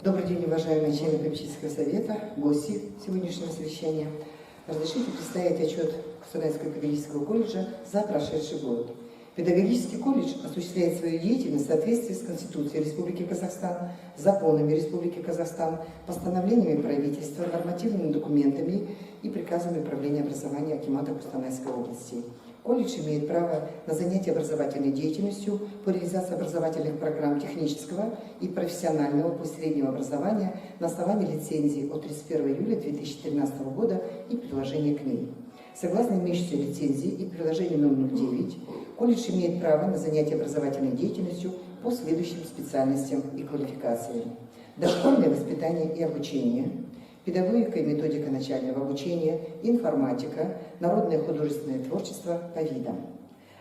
Добрый день, уважаемые члены попечительского совета, гости сегодняшнего совещания. Разрешите представить отчет Кустанайского педагогического колледжа за прошедший год. Педагогический колледж осуществляет свою деятельность в соответствии с Конституцией Республики Казахстан, законами Республики Казахстан, постановлениями правительства, нормативными документами и приказами Управления образования Акимата Кустанайской области. Колледж имеет право на занятие образовательной деятельностью по реализации образовательных программ технического и профессионального посреднего образования на основании лицензии от 31 июля 2013 года и приложения к ней. Согласно имеющейся лицензии и приложению номер 9, колледж имеет право на занятие образовательной деятельностью по следующим специальностям и квалификациям: дошкольное воспитание и обучение, педагогика и методика начального обучения, информатика, народное художественное творчество по видам.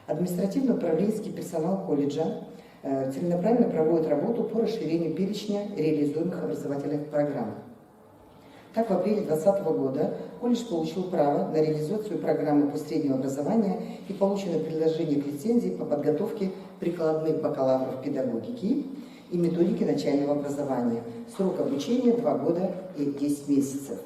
Административно-управленческий персонал колледжа целенаправленно проводит работу по расширению перечня реализуемых образовательных программ. Так, в апреле 2020 года колледж получил право на реализацию программы посреднего образования и получено предложение к лицензии по подготовке прикладных бакалавров педагогики и методики начального образования. Срок обучения 2 года и 10 месяцев.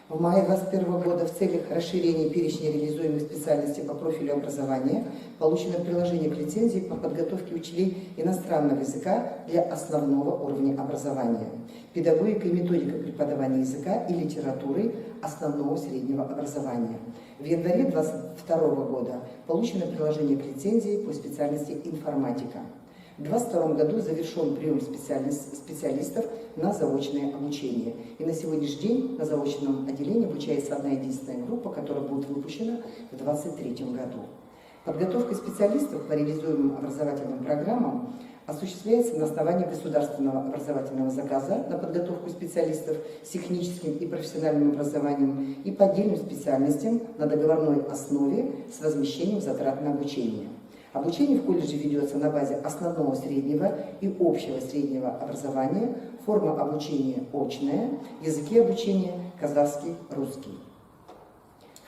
В мае 2021 года в целях расширения перечня реализуемых специальностей по профилю образования получено приложение к лицензии по подготовке учителей иностранного языка для основного уровня образования, педагогика и методика преподавания языка и литературы основного среднего образования. В январе 2022 года получено приложение к лицензии по специальности информатика. В 2022 году завершен прием специалистов на заочное обучение. И на сегодняшний день на заочном отделении обучается одна единственная группа, которая будет выпущена в 2023 году. Подготовка специалистов по реализуемым образовательным программам осуществляется на основании государственного образовательного заказа на подготовку специалистов с техническим и профессиональным образованием и по отдельным специальностям на договорной основе с возмещением затрат на обучение. Обучение в колледже ведется на базе основного среднего и общего среднего образования, форма обучения очная, языки обучения казахский, русский.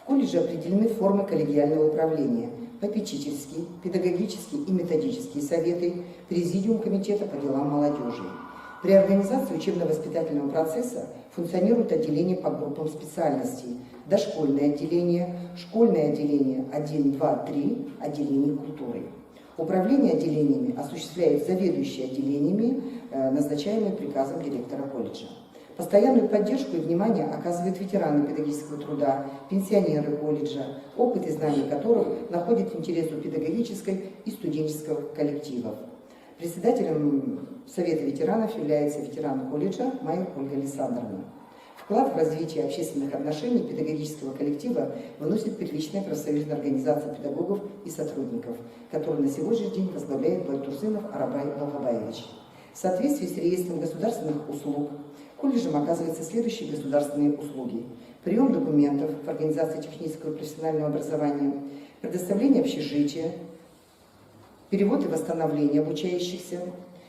В колледже определены формы коллегиального управления: попечительские, педагогические и методические советы, президиум комитета по делам молодежи. При организации учебно-воспитательного процесса функционирует отделение по группам специальностей: дошкольное отделение, школьное отделение 1, 2, 3, отделение культуры. Управление отделениями осуществляет заведующие отделениями, назначаемые приказом директора колледжа. Постоянную поддержку и внимание оказывают ветераны педагогического труда, пенсионеры колледжа, опыт и знания которых находят интерес у педагогической и студенческого коллективов. Председателем Совета ветеранов является ветеран колледжа Майер Ольга Александровна. Вклад в развитие общественных отношений педагогического коллектива вносит первичная профсоюзная организация педагогов и сотрудников, которую на сегодняшний день возглавляет Байтурсынов Арабай Балгабаевич. В соответствии с реестром государственных услуг колледжем оказываются следующие государственные услуги: прием документов в организации технического и профессионального образования, предоставление общежития, перевод и восстановление обучающихся,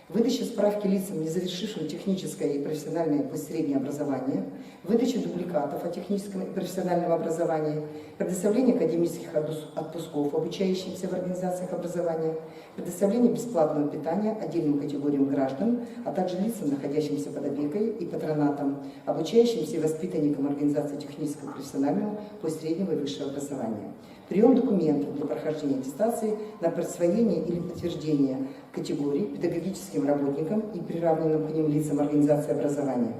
выдача справки лицам, не завершившим техническое и профессиональное посреднее образование, выдача дубликатов о техническом и профессиональном образовании, предоставление академических отпусков обучающимся в организациях образования, предоставление бесплатного питания отдельным категориям граждан, а также лицам, находящимся под опекой и патронатом, обучающимся и воспитанникам организации технического и профессионального посреднего и высшего образования. Прием документов для прохождения аттестации на присвоение или подтверждение категорий педагогическим работникам и приравненным к ним лицам организации образования.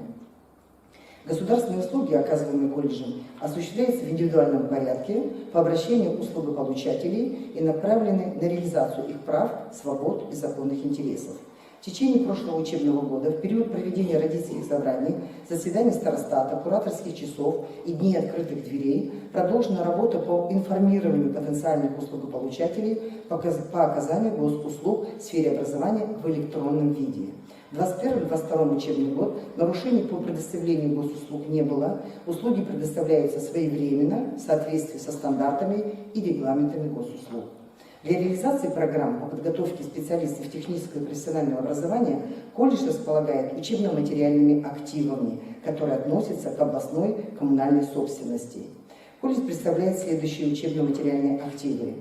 Государственные услуги, оказываемые колледжем, осуществляются в индивидуальном порядке по обращению услугополучателей и направлены на реализацию их прав, свобод и законных интересов. В течение прошлого учебного года, в период проведения родительских собраний, заседаний старостата, кураторских часов и дней открытых дверей, продолжена работа по информированию потенциальных услугополучателей по оказанию госуслуг в сфере образования в электронном виде. В 2021-2022 учебный год нарушений по предоставлению госуслуг не было, услуги предоставляются своевременно в соответствии со стандартами и регламентами госуслуг. Для реализации программ по подготовке специалистов технического и профессионального образования колледж располагает учебно-материальными активами, которые относятся к областной коммунальной собственности. Колледж представляет следующие учебно-материальные активы: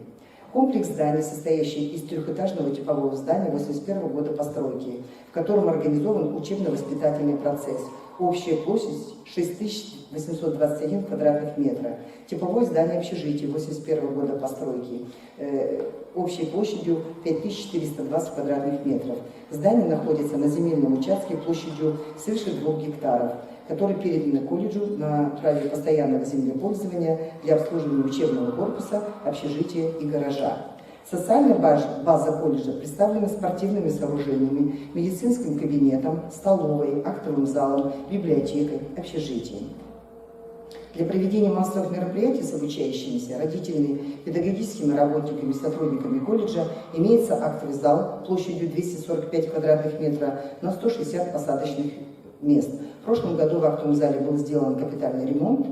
Комплекс зданий, состоящий из трехэтажного типового здания 1981 года постройки, в котором организован учебно-воспитательный процесс. Общая площадь 6821 квадратных метра. Типовое здание общежития 1981 года постройки общей площадью 5420 квадратных метров. Здание находится на земельном участке площадью свыше 2 гектаров, который передан колледжу на праве постоянного землепользования для обслуживания учебного корпуса, общежития и гаража. Социальная база колледжа представлена спортивными сооружениями, медицинским кабинетом, столовой, актовым залом, библиотекой, общежитием. Для проведения массовых мероприятий с обучающимися, родителями, педагогическими работниками, сотрудниками колледжа имеется актовый зал площадью 245 квадратных метров на 160 посадочных мест. В прошлом году в актовом зале был сделан капитальный ремонт,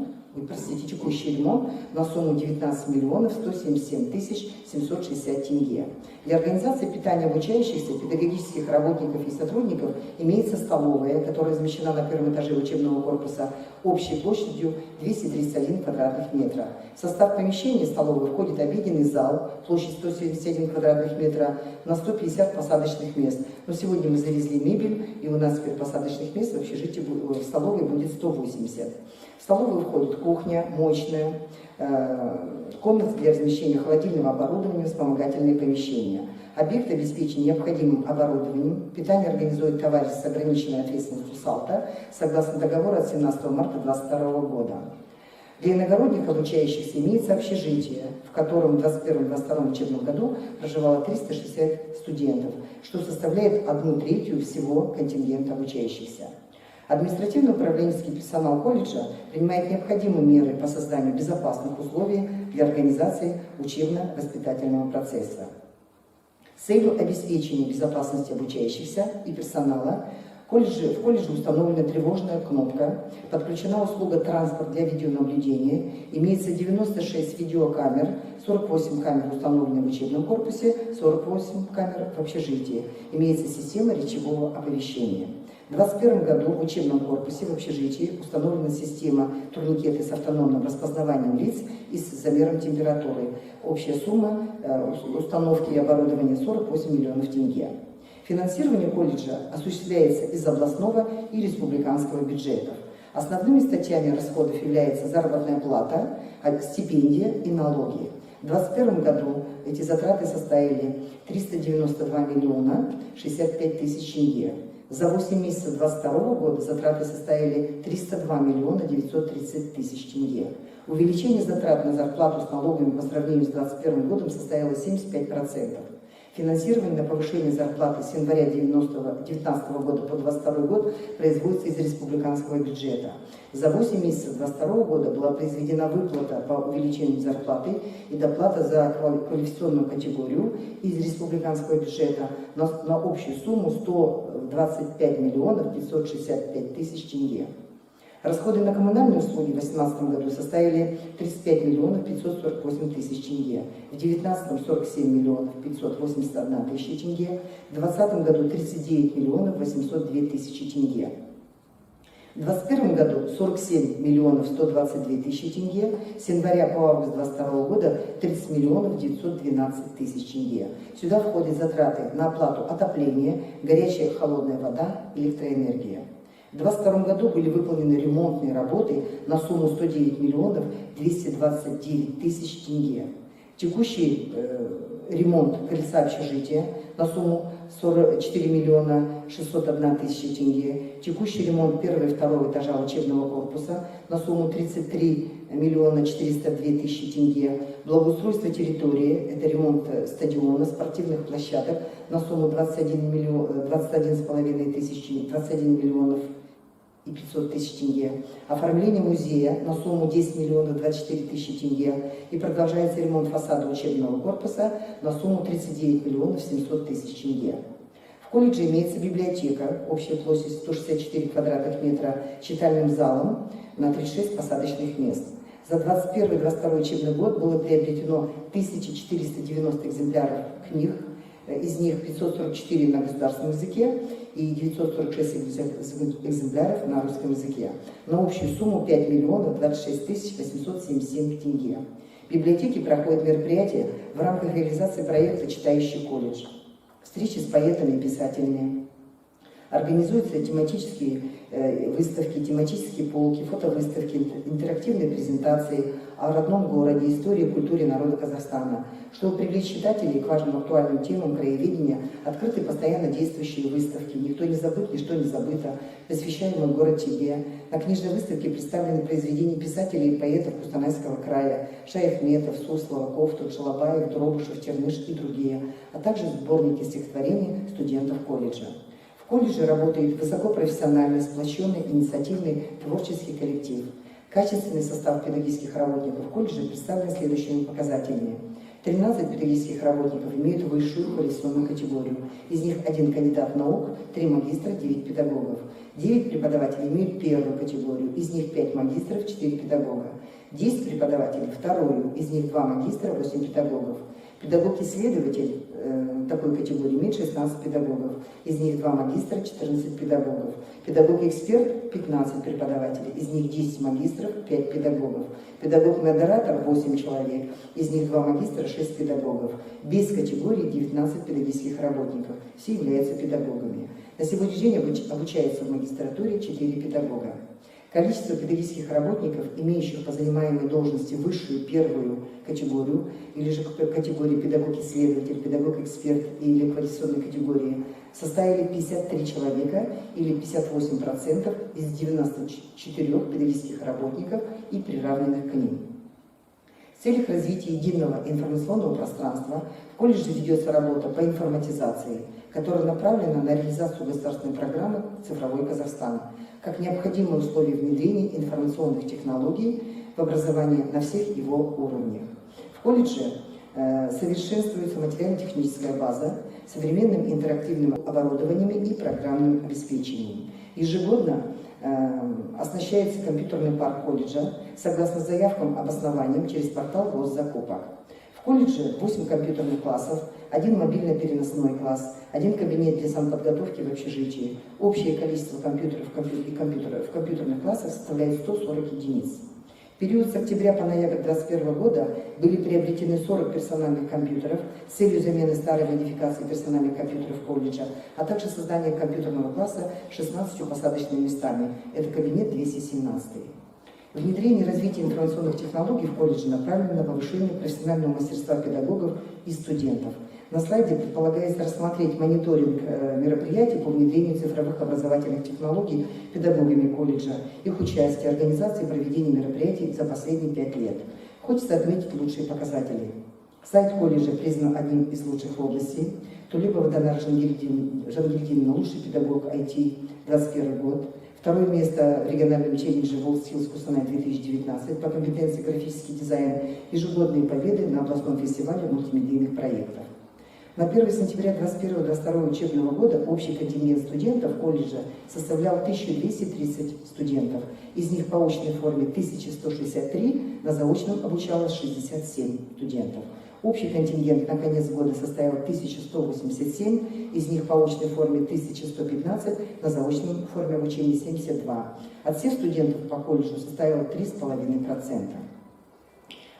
текущий ремонт на сумму 19 миллионов 177 тысяч 760 тенге. Для организации питания обучающихся, педагогических работников и сотрудников имеется столовая, которая размещена на первом этаже учебного корпуса общей площадью 231 квадратных метра. В состав помещения столовой входит обеденный зал, площадь 171 квадратных метра на 150 посадочных мест. Но сегодня мы завезли мебель, и у нас теперь посадочных мест в общежитии, в столовой будет 180. В столовую входит кухня, моечная, комната для размещения холодильного оборудования, вспомогательные помещения. Объект обеспечен необходимым оборудованием. Питание организует товарищ с ограниченной ответственностью САЛТа согласно договору от 17 марта 2022 года. Для иногородних обучающихся имеется общежитие, в котором в 2021-2022 учебном году проживало 360 студентов, что составляет 1/3 всего контингента обучающихся. Административно-управленческий персонал колледжа принимает необходимые меры по созданию безопасных условий для организации учебно-воспитательного процесса. С целью обеспечения безопасности обучающихся и персонала в колледже установлена тревожная кнопка, подключена услуга транспорт для видеонаблюдения, имеется 96 видеокамер, 48 камер установлены в учебном корпусе, 48 камер в общежитии, имеется система речевого оповещения. В 2021 году в учебном корпусе в общежитии установлена система турникеты с автономным распознаванием лиц и с замером температуры. Общая сумма установки и оборудования 48 миллионов тенге. Финансирование колледжа осуществляется из областного и республиканского бюджетов. Основными статьями расходов является заработная плата, стипендия и налоги. В 2021 году эти затраты составили 392 миллиона 65 тысяч тенге. За 8 месяцев 2022 года затраты составили 302 миллиона 930 тысяч тенге. Увеличение затрат на зарплату с налогами по сравнению с 2021 годом составило 75%. Финансирование на повышение зарплаты с января 2019 года по 2022 год производится из республиканского бюджета. За 8 месяцев 2022 года была произведена выплата по увеличению зарплаты и доплата за квалификационную категорию из республиканского бюджета на общую сумму 125 миллионов 565 тысяч тенге. Расходы на коммунальные услуги в 2018 году составили 35 миллионов 548 тысяч тенге, в 2019 47 миллионов 581 тысяча тенге, в 2020 году 39 миллионов 802 тысячи тенге. В 2021 году 47 миллионов 122 тысячи тенге, с января по август 2022 года 30 миллионов 912 тысяч тенге. Сюда входят затраты на оплату отопления, горячая и холодная вода, электроэнергия. В 2022 году были выполнены ремонтные работы на сумму 109 миллионов 229 тысяч тенге. Текущий ремонт крыльца общежития на сумму 44 миллиона 601 тысяча тенге. Текущий ремонт первого и второго этажа учебного корпуса на сумму 33 миллиона 402 тысячи тенге. Благоустройство территории, это ремонт стадиона, спортивных площадок на сумму 21 миллионов и 500 тысяч тенге. Оформление музея на сумму 10 миллионов 24 тысячи тенге. И продолжается ремонт фасада учебного корпуса на сумму 39 миллионов 700 тысяч тенге. В колледже имеется библиотека, общая площадь 164 квадратных метра, читальным залом на 36 посадочных мест. За 2021-2022 учебный год было приобретено 1490 экземпляров книг, из них 544 на государственном языке и 946 экземпляров на русском языке, на общую сумму 5 миллионов 26 тысяч 877 тенге. В библиотеке проходят мероприятия в рамках реализации проекта «Читающий колледж». Встречи с поэтами и писателями. Организуются тематические выставки, тематические полки, фотовыставки, интерактивные презентации о родном городе, истории и культуре народа Казахстана. Чтобы привлечь читателей к важным актуальным темам краеведения, открыты постоянно действующие выставки «Никто не забыт, ничто не забыто», посвящаемый «Город тебе». На книжной выставке представлены произведения писателей и поэтов Кустанайского края: Шаяхметов, Суслова, Ковтун, Шалабаев, Дробышев, Черныш и другие, а также сборники стихотворений студентов колледжа. В колледже работает высокопрофессиональный, сплоченный, инициативный творческий коллектив. Качественный состав педагогических работников колледжа представлен следующими показателями. 13 педагогических работников имеют высшую квалификационную категорию. Из них 1 кандидат наук, 3 магистра, 9 педагогов. 9 преподавателей имеют первую категорию, из них 5 магистров, 4 педагога. 10 преподавателей вторую, из них 2 магистра, 8 педагогов. Педагог-исследователь такой категории имеет 16 педагогов, из них 2 магистра, 14 педагогов. Педагог-эксперт 15 преподавателей, из них 10 магистров, 5 педагогов. Педагог-модератор 8 человек, из них 2 магистра, 6 педагогов. Без категории 19 педагогических работников, все являются педагогами. На сегодняшний день обучается в магистратуре 4 педагога. Количество педагогических работников, имеющих по занимаемой должности высшую первую категорию, или же категории педагог-исследователь, педагог-эксперт или квалификационной категории, составили 53 человека или 58% из 94 педагогических работников и приравненных к ним. В целях развития единого информационного пространства в колледже ведется работа по информатизации, которая направлена на реализацию государственной программы «Цифровой Казахстан», как необходимое условие внедрения информационных технологий в образование на всех его уровнях. В колледже совершенствуется материально-техническая база современным интерактивным оборудованием и программным обеспечением. Ежегодно оснащается компьютерный парк колледжа согласно заявкам об основании через портал госзакупок. В колледже 8 компьютерных классов, 1 мобильно-переносной класс, 1 кабинет для самоподготовки в общежитии. Общее количество компьютеров в компьютерных классах составляет 140 единиц. В период с октября по ноябрь 2021 года были приобретены 40 персональных компьютеров с целью замены старой модификации персональных компьютеров колледжа, а также создания компьютерного класса с 16 посадочными местами. Это кабинет 217. Внедрение и развитие информационных технологий в колледже направлено на повышение профессионального мастерства педагогов и студентов. На слайде предполагается рассмотреть мониторинг мероприятий по внедрению цифровых образовательных технологий педагогами колледжа, их участие, организации и проведения мероприятий за последние 5 лет. Хочется отметить лучшие показатели. Сайт колледжа признан одним из лучших в области. Тулипова Данар Жангельдиновна, лучший педагог IT 2021 год. Второе место в региональном челлендже WorldSkills Кустанай 2019 по компетенции графический дизайн, ежегодные победы на областном фестивале мультимедийных проектов. На 1 сентября 2021-2022 учебного года общий контингент студентов колледжа составлял 1230 студентов. Из них по очной форме 1163, на заочном обучалось 67 студентов. Общий контингент на конец года составил 1187, из них по очной форме 1115, на заочной форме обучения 72. От всех студентов по колледжу составил 3,5%.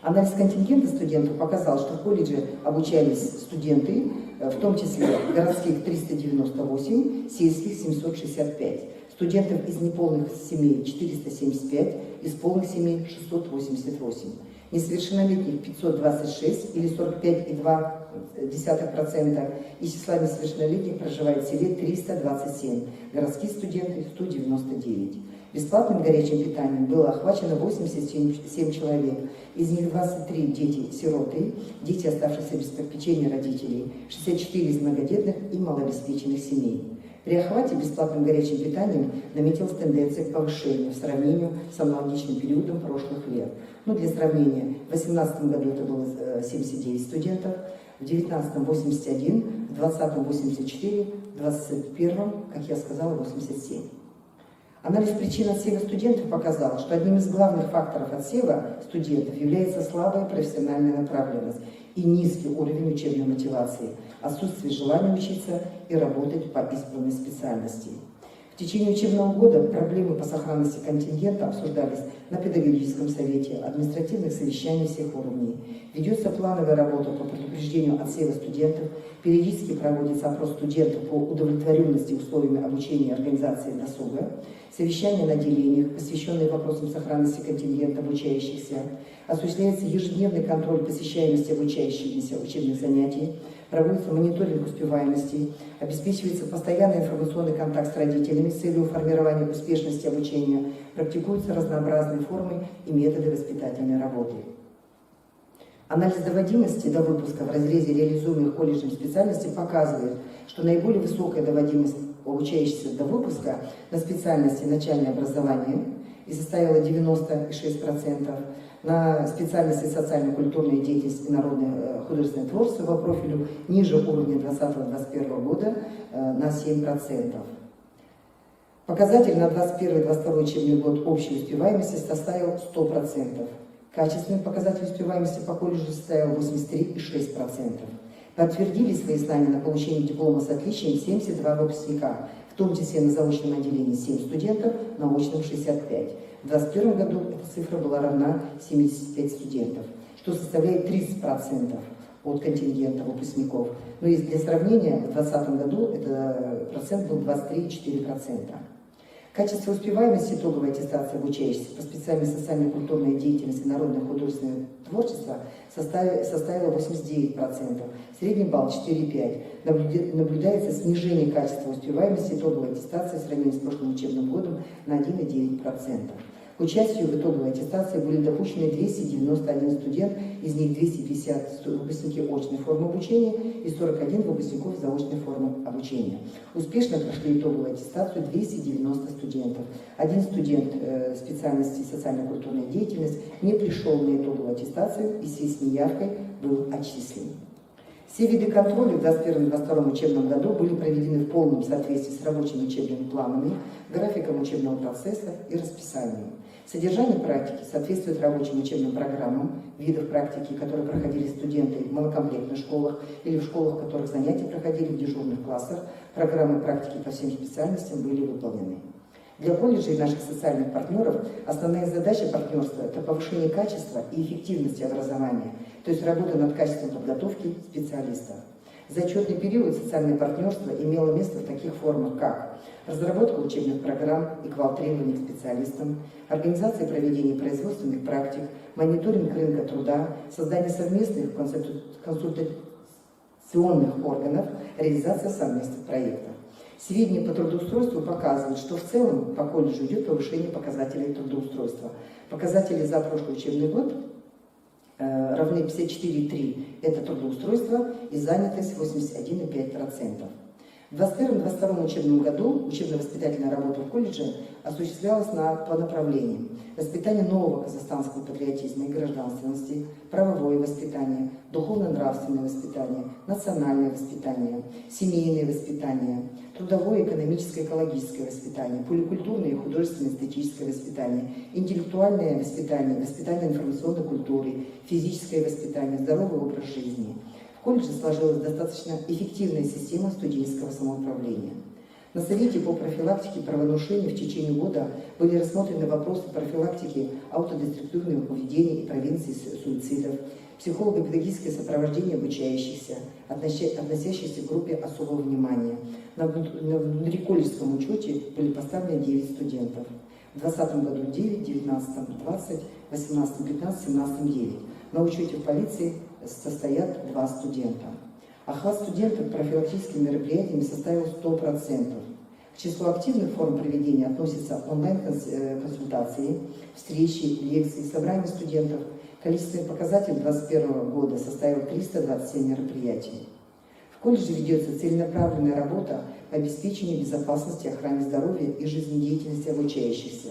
Анализ контингента студентов показал, что в колледже обучались студенты, в том числе городских 398, сельских 765, студентов из неполных семей 475, из полных семей 688, несовершеннолетних 526 или 45,2%, из числа несовершеннолетних проживает в селе 327, городские студенты 199. Бесплатным горячим питанием было охвачено 87 человек, из них 23 дети-сироты, дети, оставшиеся без попечения родителей, 64 из многодетных и малообеспеченных семей. При охвате бесплатным горячим питанием наметилась тенденция к повышению в сравнении с аналогичным периодом прошлых лет. Для сравнения, в 2018 году это было 79 студентов, в 2019 81, в 2020 84, в 2021, как я сказала, 87. Анализ причин отсева студентов показал, что одним из главных факторов отсева студентов является слабая профессиональная направленность и низкий уровень учебной мотивации, отсутствие желания учиться и работать по избранной специальности. В течение учебного года проблемы по сохранности контингента обсуждались на педагогическом совете, административных совещаниях всех уровней. Ведется плановая работа по предупреждению отсева студентов, периодически проводится опрос студентов по удовлетворенности условиями обучения и организации досуга, совещания на отделениях, посвященные вопросам сохранности контингента обучающихся, осуществляется ежедневный контроль посещаемости обучающихся учебных занятий, проводится мониторинг успеваемости, обеспечивается постоянный информационный контакт с родителями с целью формирования успешности обучения, практикуются разнообразные формы и методы воспитательной работы. Анализ доводимости до выпуска в разрезе реализуемых колледжем специальностей показывает, что наиболее высокая доводимость обучающихся до выпуска на специальности начальное образование и составила 96%, на специальности социально-культурная деятельность и народное художественное творчество по профилю ниже уровня 2020-2021 года на 7%. Показатель на 2021-2022 учебный год общей успеваемости составил 100%. Качественный показатель успеваемости по колледжу составил 83,6%. Подтвердили свои знания на получение диплома с отличием 72 выпускника, в том числе на заочном отделении 7 студентов, на очном 65. В 2021 году эта цифра была равна 75 студентов, что составляет 30% от контингента выпускников. Но для сравнения, в 2020 году этот процент был 23,4%. Качество успеваемости итоговой аттестации обучающихся по специальности социально-культурная деятельность и народное художественное творчество составило 89%, средний балл 4,5. Наблюдается снижение качества успеваемости итоговой аттестации в сравнении с прошлым учебным годом на 1,9%. К участию в итоговой аттестации были допущены 291 студент, из них 250 выпускники очной формы обучения и 41 выпускников заочной формы обучения. Успешно прошли итоговую аттестацию 290 студентов. Один студент специальности социально-культурная деятельность не пришел на итоговую аттестацию и в связи с неявкой был отчислен. Все виды контроля в 2021-2022 учебном году были проведены в полном соответствии с рабочими учебными планами, графиком учебного процесса и расписанием. Содержание практики соответствует рабочим учебным программам, видов практики, которые проходили студенты в малокомплектных школах или в школах, в которых занятия проходили в дежурных классах. Программы практики по всем специальностям были выполнены. Для колледжей и наших социальных партнеров основная задача партнерства – это повышение качества и эффективности образования, то есть работа над качеством подготовки специалистов. За отчетный период социальное партнерство имело место в таких формах, как разработка учебных программ и квал-требований к специалистам, организация проведения производственных практик, мониторинг рынка труда, создание совместных консультационных органов, реализация совместных проектов. Сведения по трудоустройству показывают, что в целом по колледжу идет повышение показателей трудоустройства. Показатели за прошлый учебный год равны 54,3 – это трудоустройство и занятость 81,5%. В 2021-2022 учебном году учебно-воспитательная работа в колледже осуществлялась по направлениям: воспитание нового казахстанского патриотизма и гражданственности, правовое воспитание, духовно-нравственное воспитание, национальное воспитание, семейное воспитание, трудовое, экономическое, экологическое воспитание, поликультурное и художественно-эстетическое воспитание, интеллектуальное воспитание, воспитание информационной культуры, физическое воспитание, здоровый образ жизни. В колледже сложилась достаточно эффективная система студенческого самоуправления. На Совете по профилактике правонарушений в течение года были рассмотрены вопросы профилактики аутодеструктивного поведения и превенции суицидов, психолого-педагогическое сопровождение обучающихся, относящихся к группе особого внимания. На внутриколледжском учете были поставлены 9 студентов. В 2020 году 9, в 2019 20, в 2018 15, в 2017 9. На учете в полиции состоят 2 студента. Охват студентов профилактическими мероприятиями составил 100%. К числу активных форм проведения относятся онлайн-консультации, встречи, лекции, собрания студентов. Количественный показатель 2021 года составил 327 мероприятий. В колледже ведется целенаправленная работа по обеспечению безопасности, охране здоровья и жизнедеятельности обучающихся.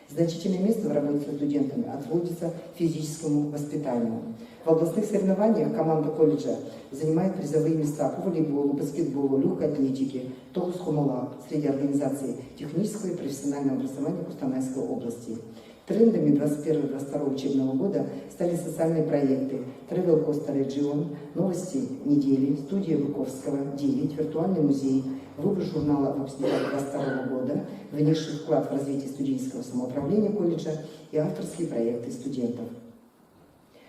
Значительное место в работе со студентами отводится физическому воспитанию. В областных соревнованиях команда колледжа занимает призовые места по волейболу, баскетболу, легкой атлетике, Тогус-Хомалак среди организаций технического и профессионального образования Кустанайской области. Трендами 2021-2022 учебного года стали социальные проекты Travel Costa Region, новости недели, студия Быковского, 9, виртуальный музей, выбор журнала выпускника 2022 года, внесший вклад в развитие студенческого самоуправления колледжа и авторские проекты студентов.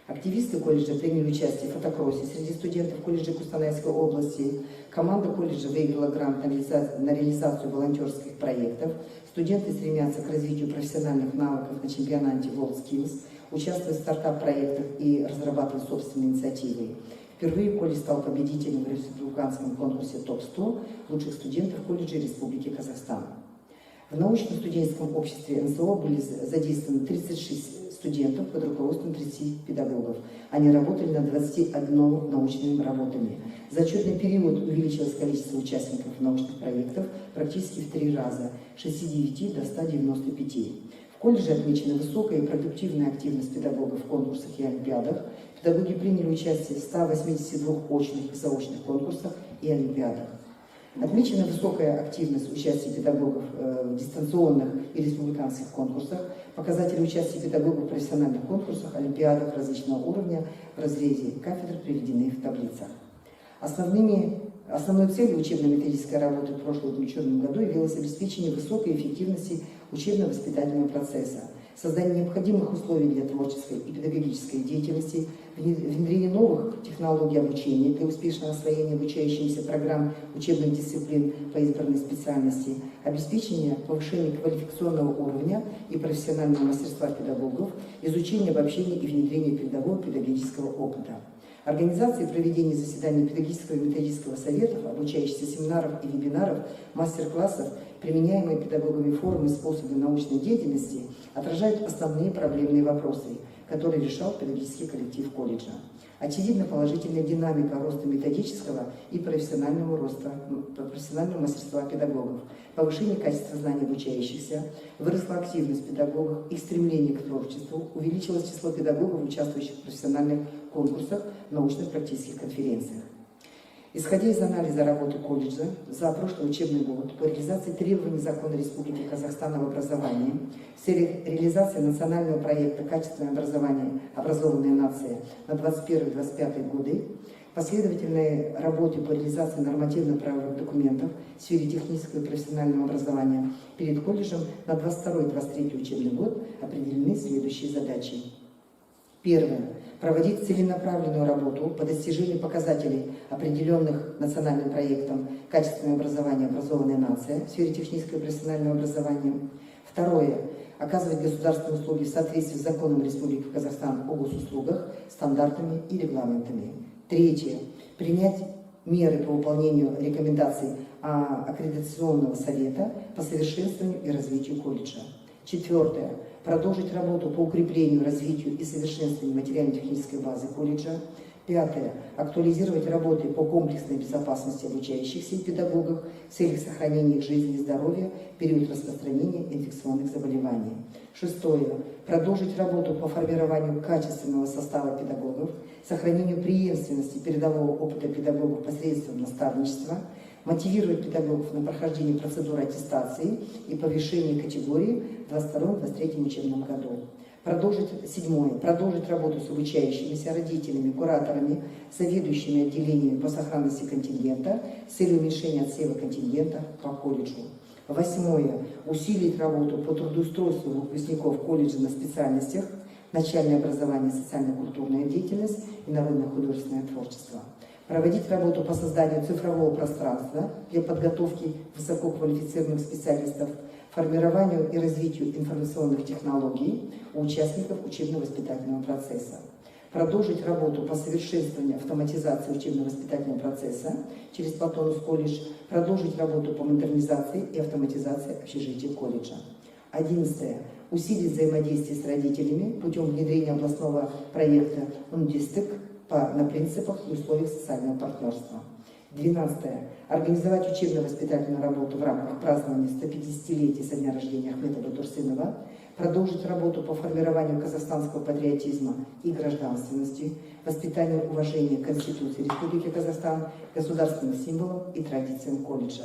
Активисты колледжа приняли участие в фотокроссе среди студентов колледжа Кустанайской области. Команда колледжа выиграла грант на реализацию волонтерских проектов. Студенты стремятся к развитию профессиональных навыков на чемпионате WorldSkills, участвуют в стартап-проектах и разрабатывают собственные инициативы. Впервые колледж стал победителем в республиканском конкурсе ТОП-100 лучших студентов колледжа Республики Казахстан. В научно-студенческом обществе НСО были задействованы 36 студентов под руководством 30 педагогов. Они работали над 21 научными работами. За отчетный период увеличилось количество участников научных проектов практически в 3 раза – с 69 до 195. В колледже отмечена высокая и продуктивная активность педагогов в конкурсах и олимпиадах. Педагоги приняли участие в 182 очных и заочных конкурсах и олимпиадах. Отмечена высокая активность участия педагогов в дистанционных и республиканских конкурсах, показатели участия педагогов в профессиональных конкурсах, олимпиадах различного уровня в разрезе кафедр приведены в таблицах. Основной целью учебно-методической работы в прошлом учебном году явилось обеспечение высокой эффективности учебно-воспитательного процесса, создание необходимых условий для творческой и педагогической деятельности, внедрение новых технологий обучения для успешного освоения обучающимися программ учебных дисциплин по избранной специальности, обеспечение повышения квалификационного уровня и профессионального мастерства педагогов, изучение, обобщение и внедрение педагогов педагогического опыта. Организация и проведение заседаний педагогического и методического советов, обучающихся семинаров и вебинаров, мастер-классов, применяемые педагогами формы и способы научной деятельности, отражают основные проблемные вопросы, которые решал педагогический коллектив колледжа. Очевидна положительная динамика роста методического и профессионального мастерства педагогов, повышение качества знаний обучающихся, выросла активность педагогов, их стремление к творчеству, увеличилось число педагогов, участвующих в профессиональных конкурсах, научных практических конференциях. Исходя из анализа работы колледжа за прошлый учебный год по реализации требований Закона Республики Казахстан об образовании в целях реализации национального проекта «Качественное образование. Образованная нация» на 2021-2025 годы, последовательной работе по реализации нормативно-правовых документов в сфере технического и профессионального образования перед колледжем на 2022-2023 учебный год определены следующие задачи. Первое. Проводить целенаправленную работу по достижению показателей, определенных национальным проектом «Качественное образование. Образованная нация» в сфере технического и профессионального образования. Второе. Оказывать государственные услуги в соответствии с законом Республики Казахстан о госуслугах, стандартами и регламентами. Третье. Принять меры по выполнению рекомендаций Аккредитационного совета по совершенствованию и развитию колледжа. Четвертое. Продолжить работу по укреплению, развитию и совершенствованию материально-технической базы колледжа. Пятое. Актуализировать работы по комплексной безопасности обучающихся и педагогов в целях сохранения их жизни и здоровья в период распространения инфекционных заболеваний. Шестое. Продолжить работу по формированию качественного состава педагогов, сохранению преемственности передового опыта педагогов посредством наставничества, мотивировать педагогов на прохождение процедуры аттестации и повышения категории в 2022-2023 учебном году. Седьмое. Продолжить работу с обучающимися, родителями, кураторами, заведующими отделениями по сохранности контингента с целью уменьшения отсева контингента по колледжу. Восьмое. Усилить работу по трудоустройству выпускников колледжа на специальностях начальное образование, социально-культурная деятельность и народно-художественное творчество. Проводить работу по созданию цифрового пространства для подготовки высококвалифицированных специалистов, формированию и развитию информационных технологий у участников учебно-воспитательного процесса. Продолжить работу по совершенствованию автоматизации учебно-воспитательного процесса через Платонус колледж, продолжить работу по модернизации и автоматизации общежития колледжа. 11. Усилить взаимодействие с родителями путем внедрения областного проекта «Ундистык» на принципах и условиях социального партнерства. 12. Организовать учебно-воспитательную работу в рамках празднования 150-летия со дня рождения Ахмета Байтурсынова, продолжить работу по формированию казахстанского патриотизма и гражданственности, воспитанию уважения к Конституции Республики Казахстан, государственным символам и традициям колледжа.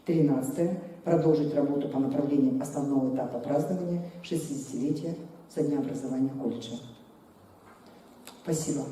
13. Продолжить работу по направлениям основного этапа празднования 60-летия со дня образования колледжа. Спасибо.